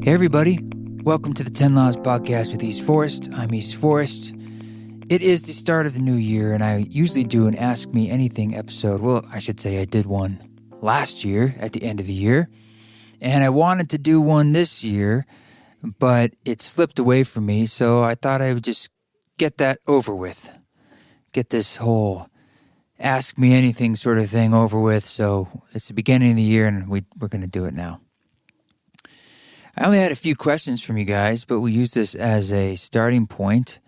Hey everybody, welcome to the 10 Laws Podcast with East Forest. I'm East Forest. It is the start of the new year, and I usually do an Ask Me Anything episode. Well, I should say I did one last year at the end of the year, and I wanted to do one this year, but it slipped away from me, so I thought I would just get that over with. Get this whole Ask Me Anything sort of thing over with, so it's the beginning of the year, and we're going to do it now. I only had a few questions from you guys, but we'll use this as a starting point.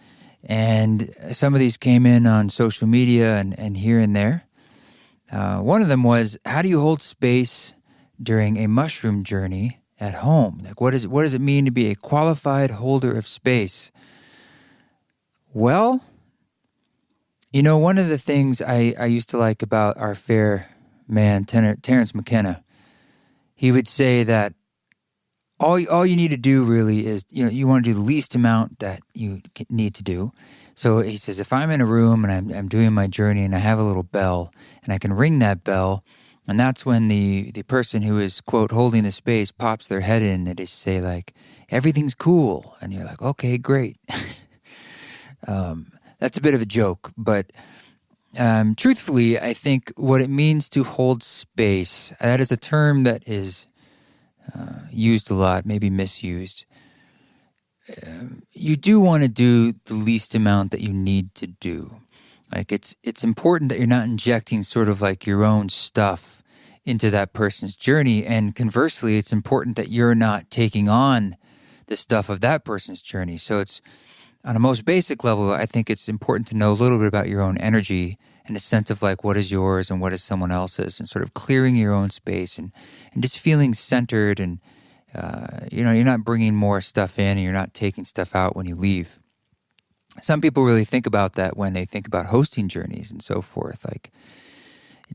And some of these came in on social media and here and there. One of them was, how do you hold space during a mushroom journey at home? Like, what does it mean to be a qualified holder of space? Well, you know, one of the things I used to like about our fair man, Terrence McKenna, he would say that all you need to do really is, you want to do the least amount that you need to do. So he says, if I'm in a room and I'm doing my journey and I have a little bell and I can ring that bell, and that's when the person who is, quote, holding the space pops their head in and they say, like, everything's cool. And you're like, okay, great. That's a bit of a joke, but truthfully, I think what it means to hold space, that is a term that is used a lot, maybe misused. You do want to do the least amount that you need to do. Like, it's important that you're not injecting sort of like your own stuff into that person's journey, and conversely, it's important that you're not taking on the stuff of that person's journey. So it's, on a most basic level, I think it's important to know a little bit about your own energy and a sense of like what is yours and what is someone else's, and sort of clearing your own space and just feeling centered, and you're not bringing more stuff in and you're not taking stuff out when you leave. Some people really think about that when they think about hosting journeys and so forth. Like,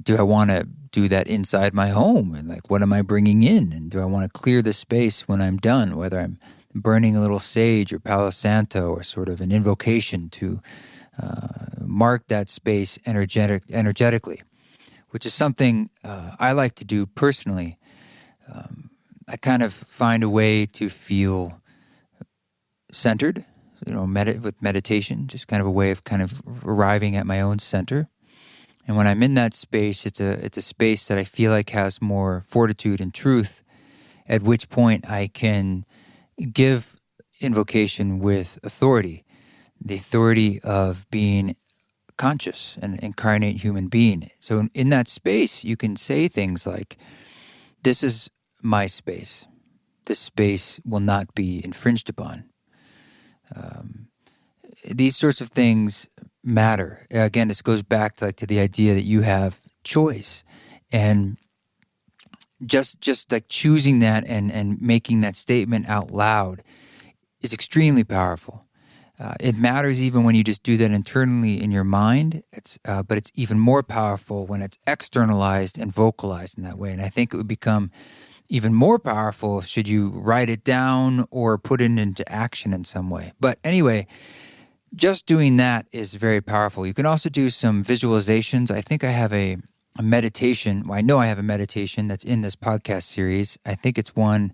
do I want to do that inside my home? And like, what am I bringing in? And do I want to clear the space when I'm done, whether I'm burning a little sage or Palo Santo or sort of an invocation to mark that space energetically, which is something I like to do personally. I kind of find a way to feel centered, with meditation, just kind of a way of kind of arriving at my own center. And when I'm in that space, it's a space that I feel like has more fortitude and truth, at which point I can give invocation with authority, the authority of being conscious and incarnate human being. So in that space, you can say things like, this is my space. This space will not be infringed upon. These sorts of things matter. Again, this goes back to the idea that you have choice, and just like choosing that and making that statement out loud is extremely powerful. It matters even when you just do that internally in your mind. But it's even more powerful when it's externalized and vocalized in that way. And I think it would become even more powerful should you write it down or put it into action in some way. But anyway, just doing that is very powerful. You can also do some visualizations. I think I have a meditation. Well, I know I have a meditation that's in this podcast series. I think it's one,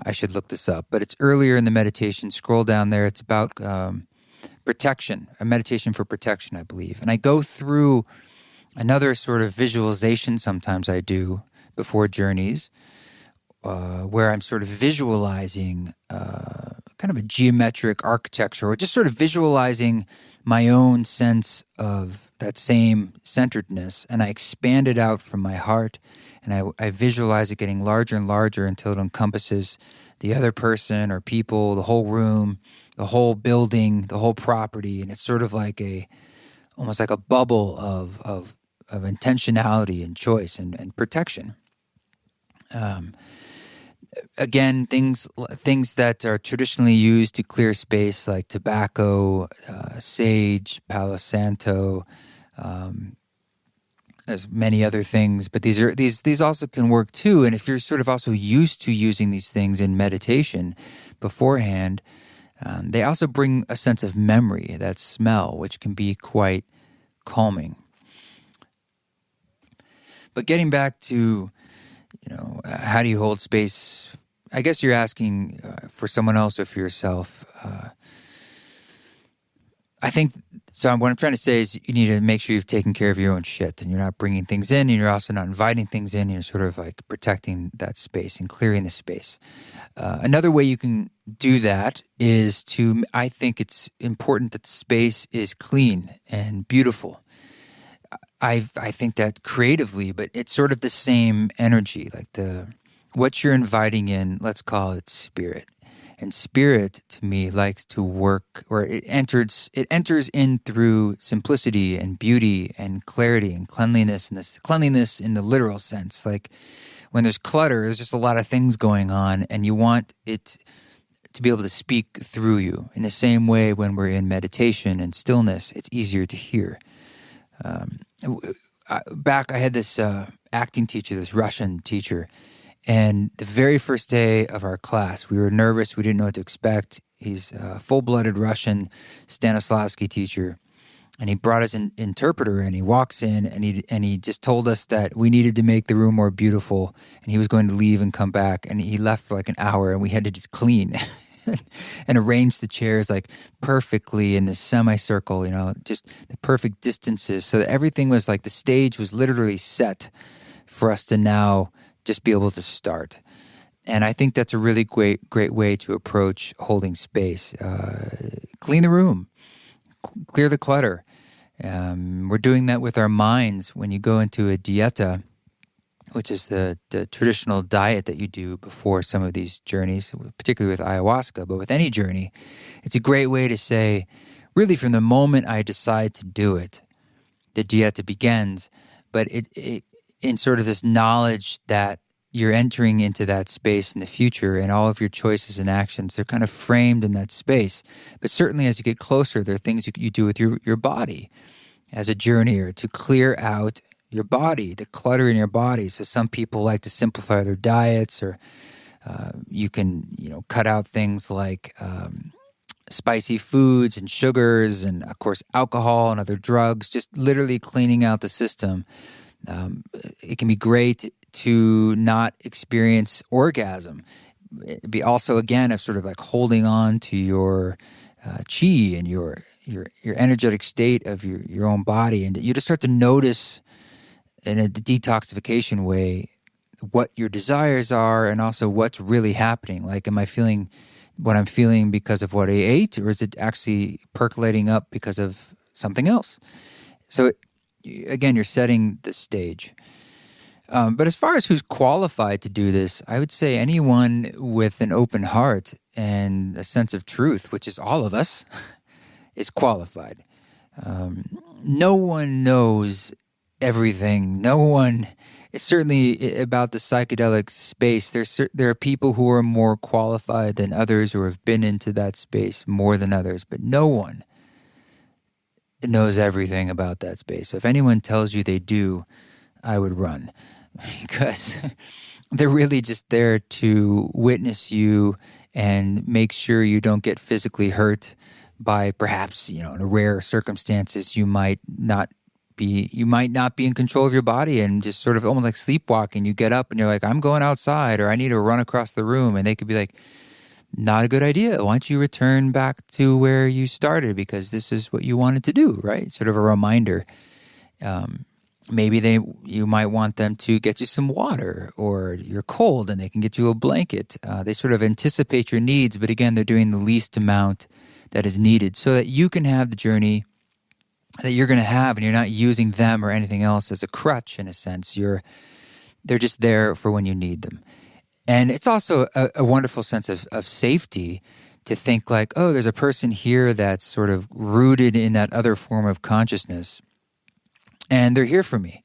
I should look this up, but it's earlier in the meditation. Scroll down there. It's about protection, a meditation for protection, I believe. And I go through another sort of visualization sometimes I do before journeys, where I'm sort of visualizing kind of a geometric architecture, or just sort of visualizing my own sense of that same centeredness, and I expand it out from my heart, and I visualize it getting larger and larger until it encompasses the other person or people, the whole room, the whole building, the whole property, and it's sort of like almost like a bubble of intentionality and choice and protection. Again, things that are traditionally used to clear space, like tobacco, sage, Palo Santo, there's many other things, but these also can work too. And if you're sort of also used to using these things in meditation beforehand, they also bring a sense of memory, that smell, which can be quite calming. But getting back to, how do you hold space I guess you're asking for someone else or for yourself. I think, so what I'm trying to say is you need to make sure you've taken care of your own shit and you're not bringing things in and you're also not inviting things in. You're sort of like protecting that space and clearing the space. Another way you can do that is I think it's important that the space is clean and beautiful. I think that creatively, but it's sort of the same energy, like what you're inviting in, let's call it spirit. And spirit, to me, likes to work, or it enters in through simplicity and beauty and clarity and cleanliness, and this cleanliness in the literal sense. Like when there's clutter, there's just a lot of things going on, and you want it to be able to speak through you. In the same way, when we're in meditation and stillness, it's easier to hear. I had this acting teacher, this Russian teacher. And the very first day of our class, we were nervous. We didn't know what to expect. He's a full-blooded Russian Stanislavski teacher. And he brought us an interpreter, and he walks in, and he just told us that we needed to make the room more beautiful, and he was going to leave and come back. And he left for like an hour, and we had to just clean and arrange the chairs like perfectly in the semicircle, just the perfect distances, so that everything was like the stage was literally set for us to now just be able to start. And I think that's a really great way to approach holding space. Clean the room, clear the clutter. We're doing that with our minds when you go into a dieta, which is the traditional diet that you do before some of these journeys, particularly with ayahuasca, but with any journey. It's a great way to say, really from the moment I decide to do it, the dieta begins, but it in sort of this knowledge that you're entering into that space in the future, and all of your choices and actions, they're kind of framed in that space. But certainly as you get closer, there are things you do with your body as a journeyer to clear out your body, the clutter in your body. So some people like to simplify their diets, or you can, cut out things like spicy foods and sugars and, of course, alcohol and other drugs, just literally cleaning out the system. It can be great to not experience orgasm. It'd be also, again, a sort of like holding on to your chi and your energetic state of your own body. And you just start to notice in a detoxification way what your desires are and also what's really happening. Like, am I feeling what I'm feeling because of what I ate, or is it actually percolating up because of something else? So again, you're setting the stage. But as far as who's qualified to do this, I would say anyone with an open heart and a sense of truth, which is all of us, is qualified. No one knows everything. No one is certainly about the psychedelic space. There are people who are more qualified than others, or have been into that space more than others, but no one knows everything about that space. So if anyone tells you they do, I would run, because they're really just there to witness you and make sure you don't get physically hurt by perhaps, in a rare circumstances, you might not be in control of your body and just sort of almost like sleepwalking. You get up and you're like, I'm going outside, or I need to run across the room. And they could be like, not a good idea. Why don't you return back to where you started, because this is what you wanted to do, right? Sort of a reminder. Maybe you might want them to get you some water, or you're cold and they can get you a blanket. They sort of anticipate your needs, but again, they're doing the least amount that is needed so that you can have the journey that you're going to have, and you're not using them or anything else as a crutch in a sense. They're just there for when you need them. And it's also a wonderful sense of safety to think like, oh, there's a person here that's sort of rooted in that other form of consciousness, and they're here for me.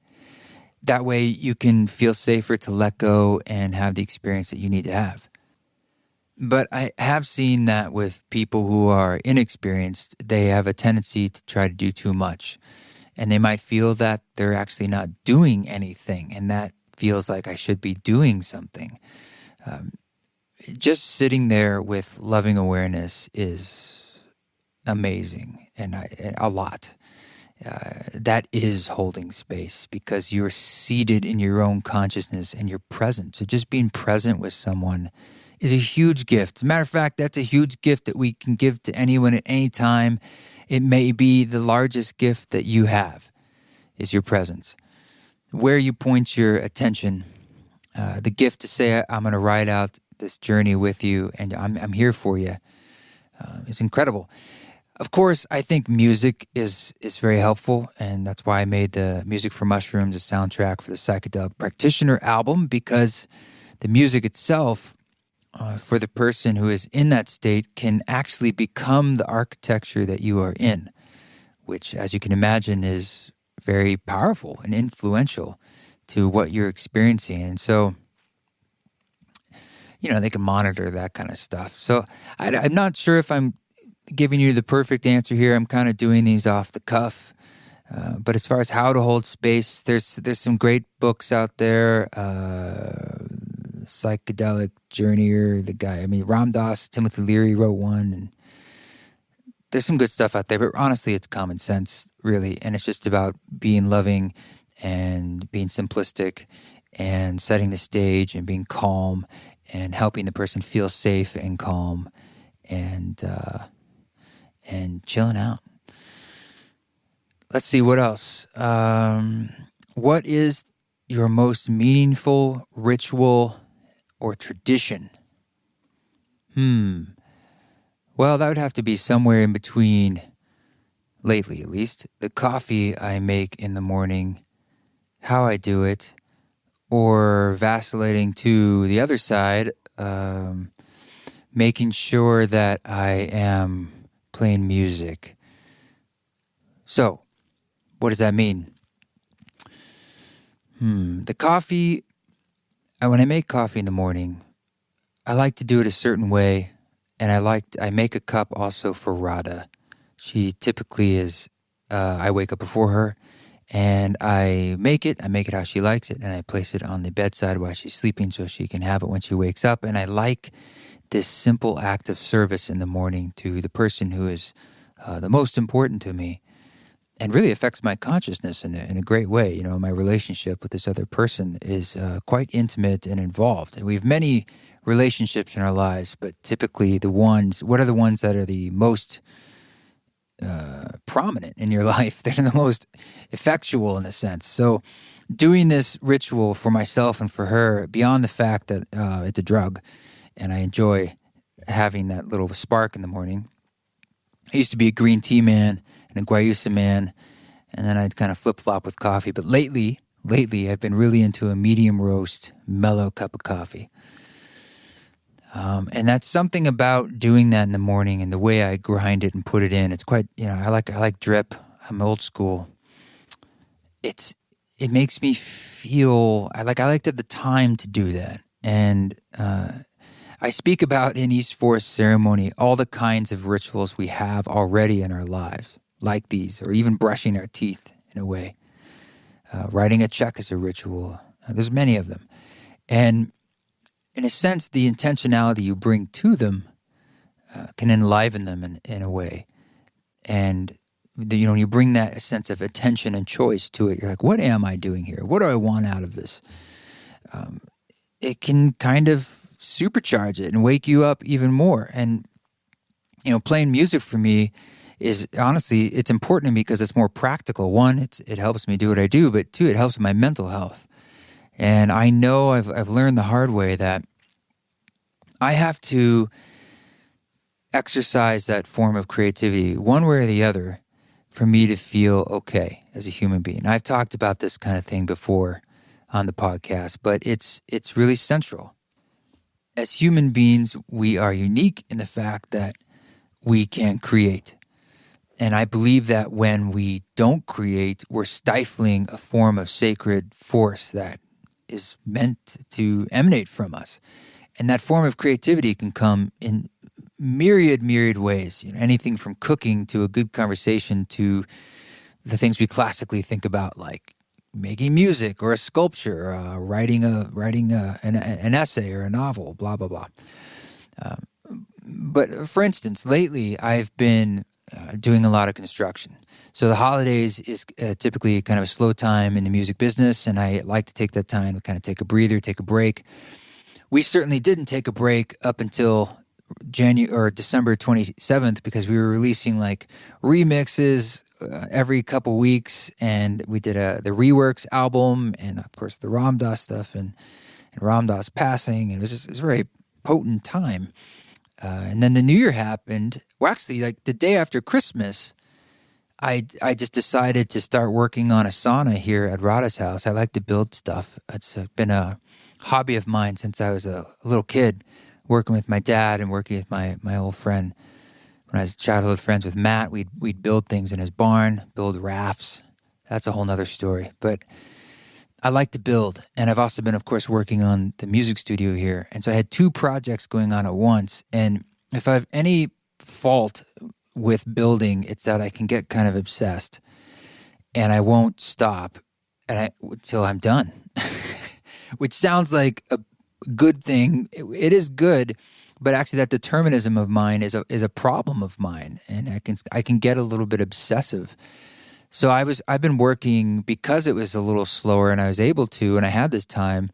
That way you can feel safer to let go and have the experience that you need to have. But I have seen that with people who are inexperienced, they have a tendency to try to do too much. And they might feel that they're actually not doing anything, and that feels like I should be doing something. Just sitting there with loving awareness is amazing, and a lot. That is holding space, because you're seated in your own consciousness and you're present. So just being present with someone is a huge gift. As a matter of fact, that's a huge gift that we can give to anyone at any time. It may be the largest gift that you have is your presence. Where you point your attention, the gift to say, I'm going to ride out this journey with you and I'm here for you, is incredible. Of course, I think music is very helpful, and that's why I made the Music for Mushrooms a soundtrack for the Psychedelic Practitioner album, because the music itself, for the person who is in that state, can actually become the architecture that you are in, which, as you can imagine, is very powerful and influential to what you're experiencing. And so, they can monitor that kind of stuff. So I'm not sure if I'm giving you the perfect answer here. I'm kind of doing these off the cuff. But as far as how to hold space, there's some great books out there. Psychedelic Journeyer, Ram Dass, Timothy Leary wrote one, and there's some good stuff out there. But honestly, it's common sense, really, and it's just about being loving and being simplistic and setting the stage and being calm and helping the person feel safe and calm and chilling out. Let's see, what else? What is your most meaningful ritual or tradition? Well, that would have to be somewhere in between, lately at least, the coffee I make in the morning, how I do it, or vacillating to the other side, making sure that I am playing music. So, what does that mean? The coffee, when I make coffee in the morning, I like to do it a certain way, and I make a cup also for Radha. She typically is, I wake up before her, and I make it how she likes it, and I place it on the bedside while she's sleeping so she can have it when she wakes up. And I like this simple act of service in the morning to the person who is the most important to me, and really affects my consciousness in a great way. My relationship with this other person is quite intimate and involved. And we have many relationships in our lives, but typically what are the ones that are the most prominent in your life? They're the most effectual in a sense. So doing this ritual for myself and for her, beyond the fact that it's a drug and I enjoy having that little spark in the morning. I used to be a green tea man and a guayusa man, and then I'd kind of flip-flop with coffee. But lately, I've been really into a medium roast, mellow cup of coffee. And that's something about doing that in the morning and the way I grind it and put it in. It's quite, I like drip. I'm old school. It makes me feel, I like to have the time to do that. And I speak about in East Forest Ceremony all the kinds of rituals we have already in our lives, like these, or even brushing our teeth in a way. Writing a check is a ritual. There's many of them. And in a sense, the intentionality you bring to them can enliven them in a way. And when you bring that sense of attention and choice to it, you're like, what am I doing here? What do I want out of this? It can kind of supercharge it and wake you up even more. And, playing music for me is honestly, it's important to me because it's more practical. One, it helps me do what I do, but two, it helps my mental health. And I know I've learned the hard way that I have to exercise that form of creativity one way or the other for me to feel okay as a human being. I've talked about this kind of thing before on the podcast, but it's really central. As human beings, we are unique in the fact that we can create. And I believe that when we don't create, we're stifling a form of sacred force that is meant to emanate from us. And that form of creativity can come in myriad ways. Anything from cooking to a good conversation to the things we classically think about, like making music or a sculpture, writing an essay or a novel, blah, blah, blah. But for instance, lately I've been doing a lot of construction. So the holidays is typically kind of a slow time in the music business, and I like to take that time to kind of take a breather, take a break. we certainly didn't take a break up until January or December 27th because we were releasing like remixes every couple weeks, and we did the Reworks album, and of course the Ram Dass stuff, and Ram Dass passing, and it was a very potent time. And then the New Year happened. Well, actually, like the day after Christmas, I just decided to start working on a sauna here at Radha's house. I like to build stuff. It's been a hobby of mine since I was a little kid, working with my dad and working with my old friend. When I was childhood friends with Matt, we'd build things in his barn, build rafts. That's a whole nother story. But I like to build. And I've also been, of course, working on the music studio here. And so I had 2 projects going on at once. And if I have any fault with building, it's that I can get kind of obsessed. And I won't stop until I'm done. Which sounds like a good thing. It is good, but actually that determinism of mine is a problem of mine, and I can get a little bit obsessive. So I've been working because it was a little slower, and I was able to, and I had this time.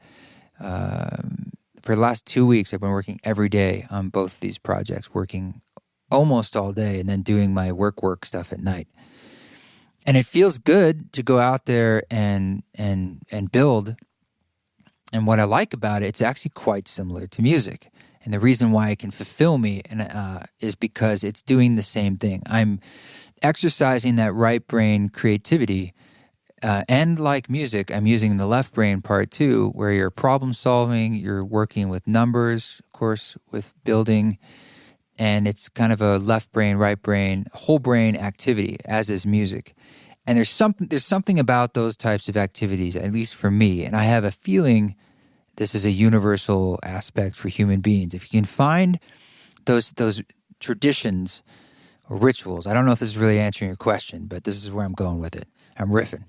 For the last 2 weeks, I've been working every day on both of these projects, working almost all day, and then doing my work stuff at night. And it feels good to go out there and build. And what I like about it, it's actually quite similar to music. And the reason why it can fulfill me is because it's doing the same thing. I'm exercising that right brain creativity. And like music, I'm using the left brain part too, where you're problem solving, you're working with numbers, of course, with building. And it's kind of a left brain, right brain, whole brain activity, as is music. And there's something about those types of activities, at least for me, and I have a feeling this is a universal aspect for human beings. If you can find those traditions or rituals, I don't know if this is really answering your question, but this is where I'm going with it. I'm riffing.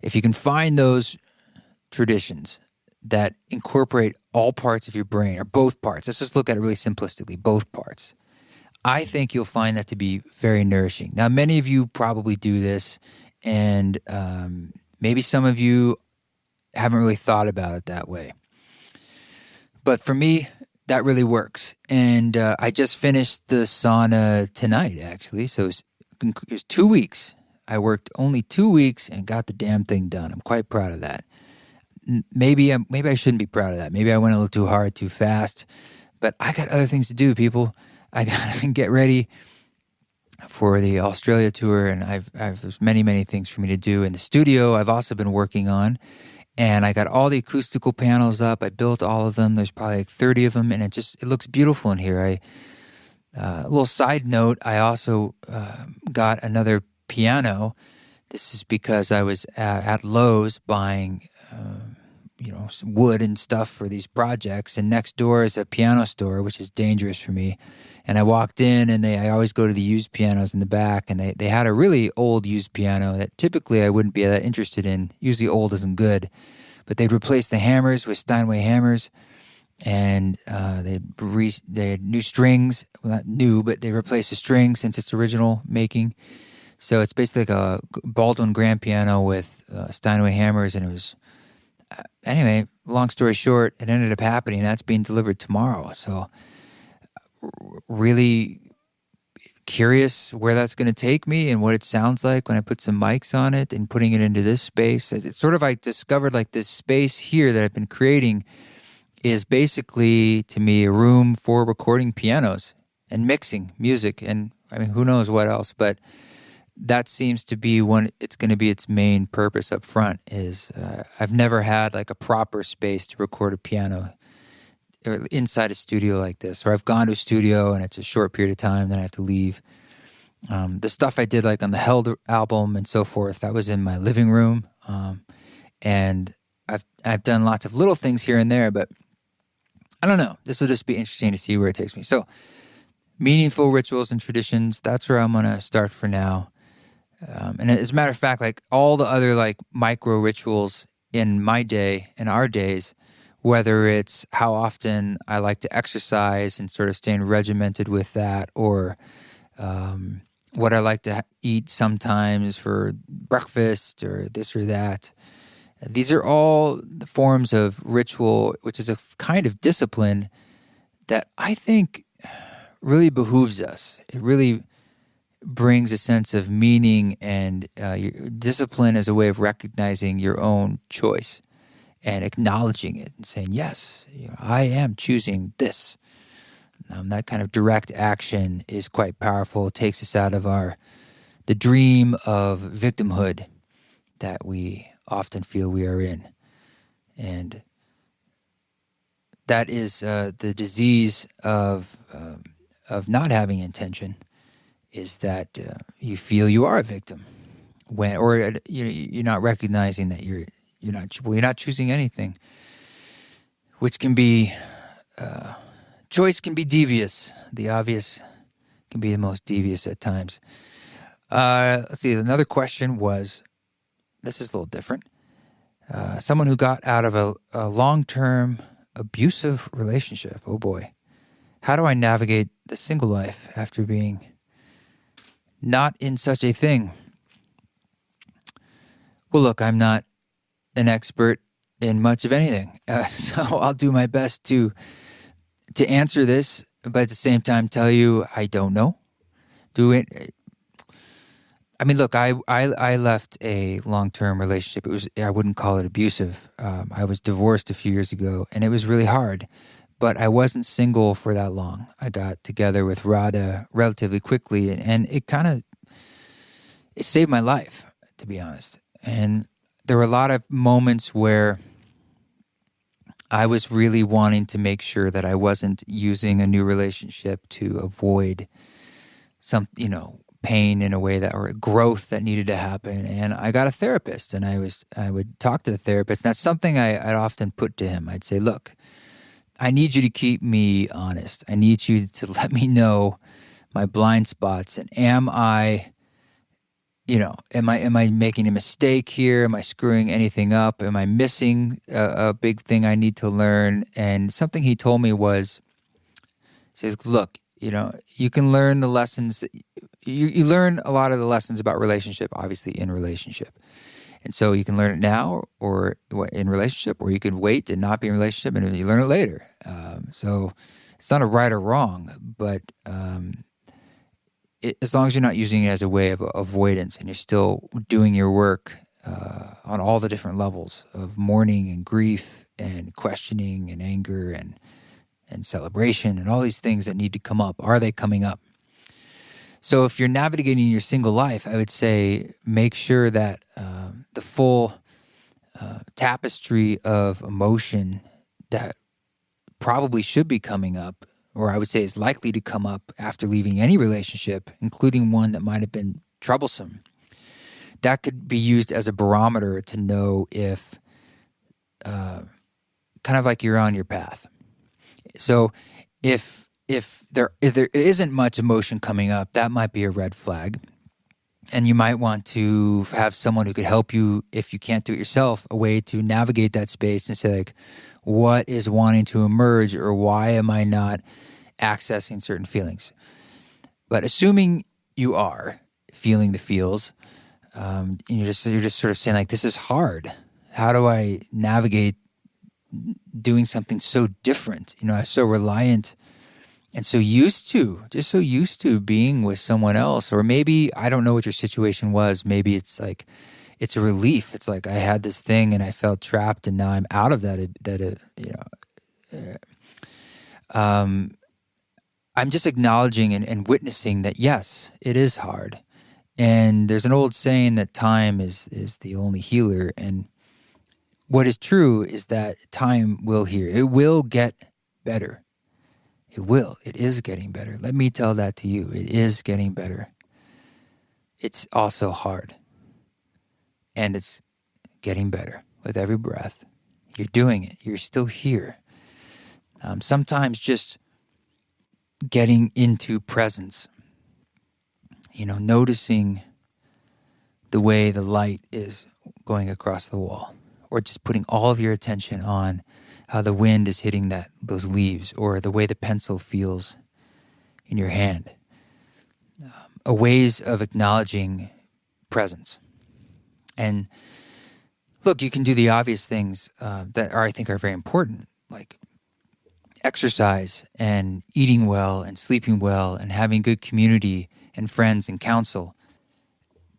If you can find those traditions that incorporate all parts of your brain, or both parts, let's just look at it really simplistically, both parts, I think you'll find that to be very nourishing. Now, many of you probably do this, and maybe some of you haven't really thought about it that way. But for me, that really works. And I just finished the sauna tonight, actually. So it was 2 weeks. I worked only 2 weeks and got the damn thing done. I'm quite proud of that. Maybe I shouldn't be proud of that. Maybe I went a little too hard, too fast. But I got other things to do, people. I got to get ready for the Australia tour, and there's many, many things for me to do. In the studio, I've also been working on, and I got all the acoustical panels up. I built all of them. There's probably like 30 of them, and it looks beautiful in here. A little side note, I also got another piano. This is because I was at Lowe's buying some wood and stuff for these projects, and next door is a piano store, which is dangerous for me. And I walked in, and I always go to the used pianos in the back, and they had a really old used piano that typically I wouldn't be that interested in. Usually old isn't good. But they'd replaced the hammers with Steinway hammers, and they had new strings. Well, not new, but they replaced the strings since its original making. So it's basically like a Baldwin grand piano with Steinway hammers, and it was... Anyway, long story short, it ended up happening. That's being delivered tomorrow. So really curious where that's going to take me and what it sounds like when I put some mics on it and putting it into this space. It's sort of like discovered like this space here that I've been creating is basically, to me, a room for recording pianos and mixing music. And I mean, who knows what else, but that seems to be it's going to be its main purpose up front is I've never had like a proper space to record a piano or inside a studio like this, or I've gone to a studio and it's a short period of time, then I have to leave. The stuff I did like on the Held album and so forth, that was in my living room. And I've done lots of little things here and there, but I don't know. This will just be interesting to see where it takes me. So meaningful rituals and traditions, that's where I'm going to start for now. And as a matter of fact, like all the other like micro rituals in my day, in our days, whether it's how often I like to exercise and sort of staying regimented with that, or what I like to eat sometimes for breakfast or this or that, These are all the forms of ritual, which is a kind of discipline that I think really behooves us. It really brings a sense of meaning, and discipline as a way of recognizing your own choice and acknowledging it and saying, yes, I am choosing this. That kind of direct action is quite powerful. It takes us out of the dream of victimhood that we often feel we are in. And that is the disease of not having intention, is that you feel you are a victim, or you're not recognizing that you're not choosing anything, which can be choice can be devious. The obvious can be the most devious at times. Let's see. Another question was, this is a little different. Someone who got out of a long-term abusive relationship. Oh boy. How do I navigate the single life after being not in such a thing? Well, look, I'm not an expert in much of anything, so I'll do my best to answer this, but at the same time tell you I don't know. I mean, look, I left a long-term relationship. I wouldn't call it abusive. I was divorced a few years ago, and it was really hard. But I wasn't single for that long. I got together with Radha relatively quickly, and it saved my life, to be honest. And there were a lot of moments where I was really wanting to make sure that I wasn't using a new relationship to avoid some, pain in a way or growth that needed to happen. And I got a therapist, and I would talk to the therapist. And that's something I'd often put to him. I'd say, look, I need you to keep me honest. I need you to let me know my blind spots. And am I making a mistake here? Am I screwing anything up? Am I missing a big thing I need to learn? And something he told me was, he says, look, you can learn the lessons. You learn a lot of the lessons about relationship, obviously in relationship. And so you can learn it now or in relationship, or you can wait and not be in relationship and you learn it later. So it's not a right or wrong, but as long as you're not using it as a way of avoidance and you're still doing your work on all the different levels of mourning and grief and questioning and anger and celebration and all these things that need to come up, are they coming up? So if you're navigating your single life, I would say make sure that the full tapestry of emotion that probably should be coming up, or I would say is likely to come up after leaving any relationship, including one that might have been troublesome, that could be used as a barometer to know if kind of like you're on your path. So if there isn't much emotion coming up, that might be a red flag. And you might want to have someone who could help you, if you can't do it yourself, a way to navigate that space and say, like, what is wanting to emerge, or why am I not accessing certain feelings? But assuming you are feeling the feels, you're just sort of saying, like, this is hard. How do I navigate doing something so different? I'm so reliant and so used to being with someone else. Or maybe, I don't know what your situation was. Maybe it's like, it's a relief. It's like, I had this thing and I felt trapped, and now I'm out of that. I'm just acknowledging and witnessing that, yes, it is hard. And there's an old saying that time is the only healer. And what is true is that time will heal. It will get better. It will. It is getting better. Let me tell that to you. It is getting better. It's also hard. And it's getting better with every breath. You're doing it. You're still here. Sometimes just getting into presence, noticing the way the light is going across the wall, or just putting all of your attention on how the wind is hitting those leaves, or the way the pencil feels in your hand. Ways of acknowledging presence. And Look, you can do the obvious things that I think are very important, like exercise and eating well and sleeping well and having good community and friends and counsel.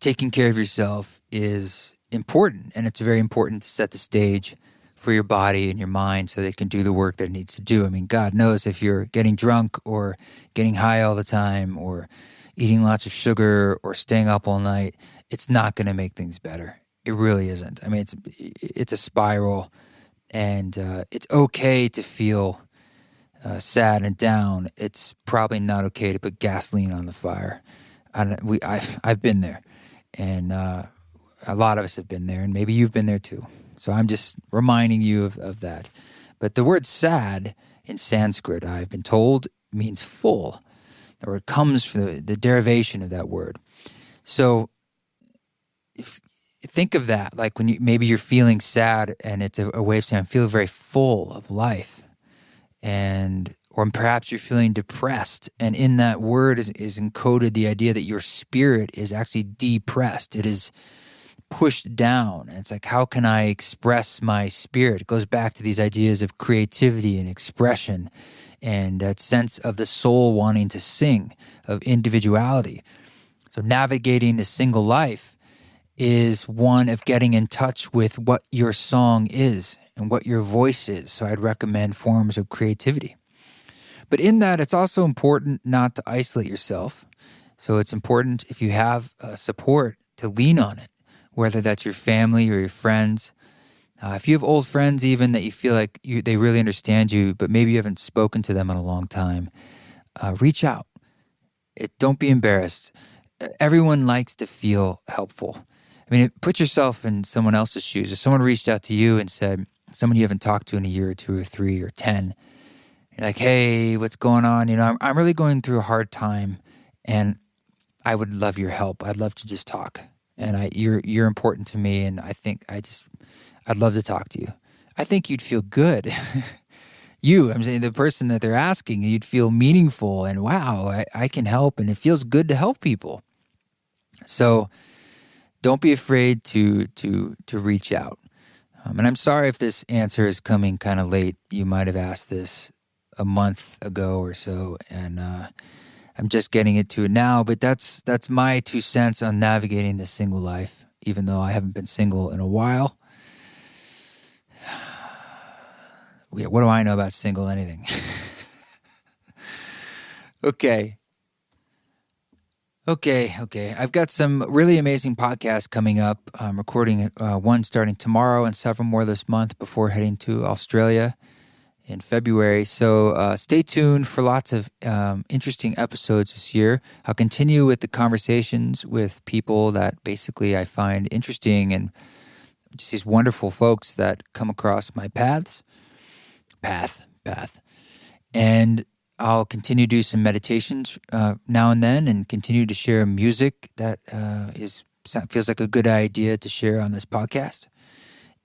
Taking care of yourself is important, and it's very important to set the stage for your body and your mind so they can do the work that it needs to do. I mean, God knows if you're getting drunk or getting high all the time or eating lots of sugar or staying up all night, it's not going to make things better. It really isn't. I mean, it's a spiral, and it's okay to feel sad and down. It's probably not okay to put gasoline on the fire. I've been there, and a lot of us have been there, and maybe you've been there too. So I'm just reminding you of that. But the word sad in Sanskrit, I've been told, means full, or it comes from the derivation of that word. So think of that, like when maybe you're feeling sad, and it's a way of saying I'm feeling very full of life, or perhaps you're feeling depressed, and in that word is encoded the idea that your spirit is actually depressed. It is pushed down. And it's like, how can I express my spirit? It goes back to these ideas of creativity and expression and that sense of the soul wanting to sing, of individuality. So navigating the single life is one of getting in touch with what your song is and what your voice is. So I'd recommend forms of creativity. But in that, it's also important not to isolate yourself. So it's important, if you have support, to lean on it, whether that's your family or your friends. If you have old friends even that you feel like they really understand you, but maybe you haven't spoken to them in a long time, reach out. Don't be embarrassed. Everyone likes to feel helpful. I mean, put yourself in someone else's shoes. If someone reached out to you and said, someone you haven't talked to in a year or 2 or 3 or 10, you're like, hey, what's going on? I'm really going through a hard time, and I would love your help. I'd love to just talk. And you're important to me, and I'd love to talk to you. I think you'd feel good. I'm saying the person that they're asking, you'd feel meaningful, and wow, I can help, and it feels good to help people. So don't be afraid to reach out. And I'm sorry if this answer is coming kind of late. You might have asked this a month ago or so, and I'm just getting into it now. But that's my 2 cents on navigating the single life, even though I haven't been single in a while. What do I know about single anything? Okay. I've got some really amazing podcasts coming up. I'm recording one starting tomorrow and several more this month before heading to Australia in February. So stay tuned for lots of interesting episodes this year. I'll continue with the conversations with people that basically I find interesting, and just these wonderful folks that come across my path. And I'll continue to do some meditations now and then, and continue to share music that feels like a good idea to share on this podcast.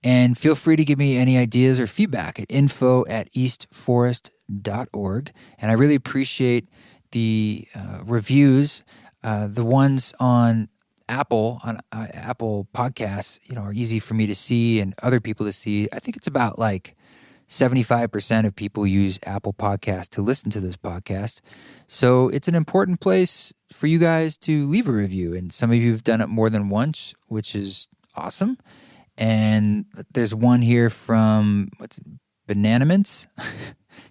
And feel free to give me any ideas or feedback at info@eastforest.org. And I really appreciate the reviews. The ones on Apple Podcasts, are easy for me to see and other people to see. I think it's about like 75% of people use Apple Podcasts to listen to this podcast. So it's an important place for you guys to leave a review. And some of you have done it more than once, which is awesome. And there's one here from, Banana Mints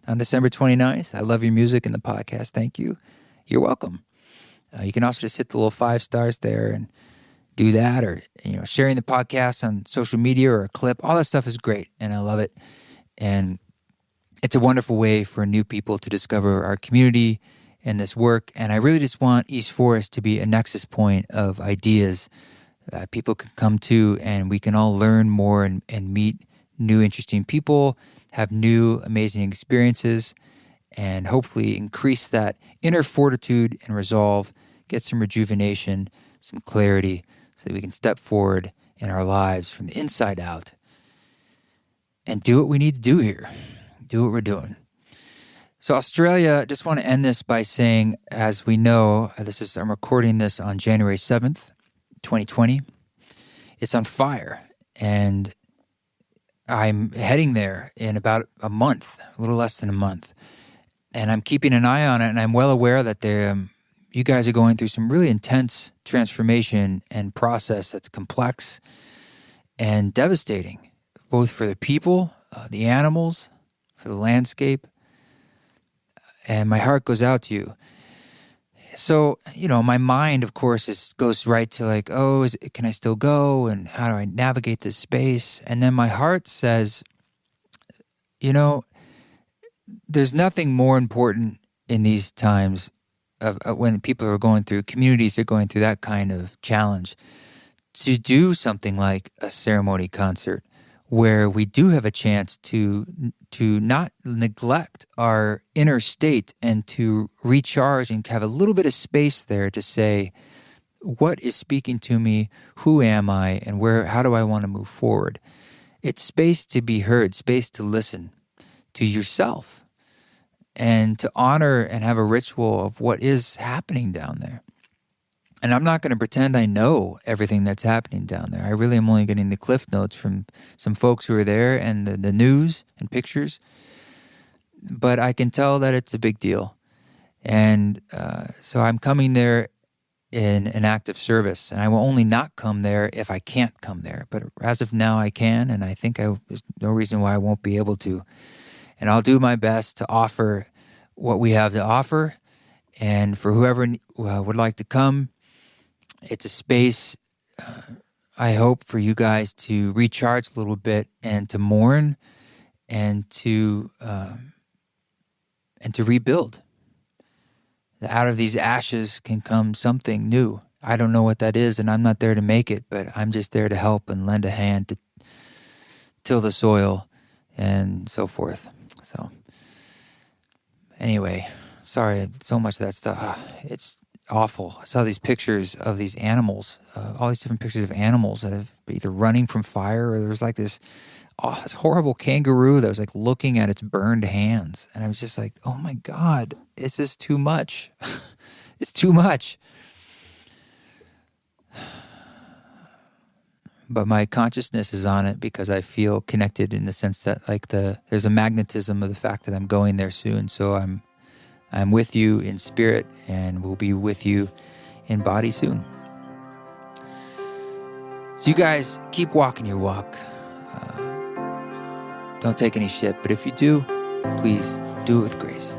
on December 29th. I love your music and the podcast. Thank you. You're welcome. You can also just hit the little 5 stars there and do that, or sharing the podcast on social media or a clip. All that stuff is great, and I love it. And it's a wonderful way for new people to discover our community and this work. And I really just want East Forest to be a nexus point of ideas that people can come to, and we can all learn more and meet new interesting people, have new amazing experiences, and hopefully increase that inner fortitude and resolve, get some rejuvenation, some clarity, so that we can step forward in our lives from the inside out and do what we need to do here, do what we're doing. So Australia, just want to end this by saying, as we know, I'm recording this on January 7th, 2020. It's on fire, and I'm heading there in about a month, a little less than a month. And I'm keeping an eye on it, and I'm well aware that you guys are going through some really intense transformation and process that's complex and devastating, both for the people, the animals, for the landscape. And my heart goes out to you. So, my mind, of course, goes right to like, oh, can I still go? And how do I navigate this space? And then my heart says, there's nothing more important in these times of when people are going through, communities are going through that kind of challenge, to do something like a ceremony concert where we do have a chance to not neglect our inner state and to recharge and have a little bit of space there to say, what is speaking to me? Who am I? And how do I want to move forward? It's space to be heard, space to listen to yourself and to honor and have a ritual of what is happening down there. And I'm not going to pretend I know everything that's happening down there. I really am only getting the cliff notes from some folks who are there and the news and pictures. But I can tell that it's a big deal. And so I'm coming there in an act of service. And I will only not come there if I can't come there. But as of now, I can. And I think there's no reason why I won't be able to. And I'll do my best to offer what we have to offer. And for whoever would like to come, it's a space, I hope, for you guys to recharge a little bit and to mourn and to rebuild. Out of these ashes can come something new. I don't know what that is, and I'm not there to make it, but I'm just there to help and lend a hand to till the soil and so forth. So, anyway, sorry, so much of that stuff. It's awful. I saw these pictures of these animals, all these different pictures of animals that have either running from fire, or there was like this horrible kangaroo that was like looking at its burned hands. And I was just like, oh my God, it's just too much. It's too much. But my consciousness is on it because I feel connected in the sense that like there's a magnetism of the fact that I'm going there soon. So I'm with you in spirit and will be with you in body soon. So you guys keep walking your walk. Don't take any shit, but if you do, please do it with grace.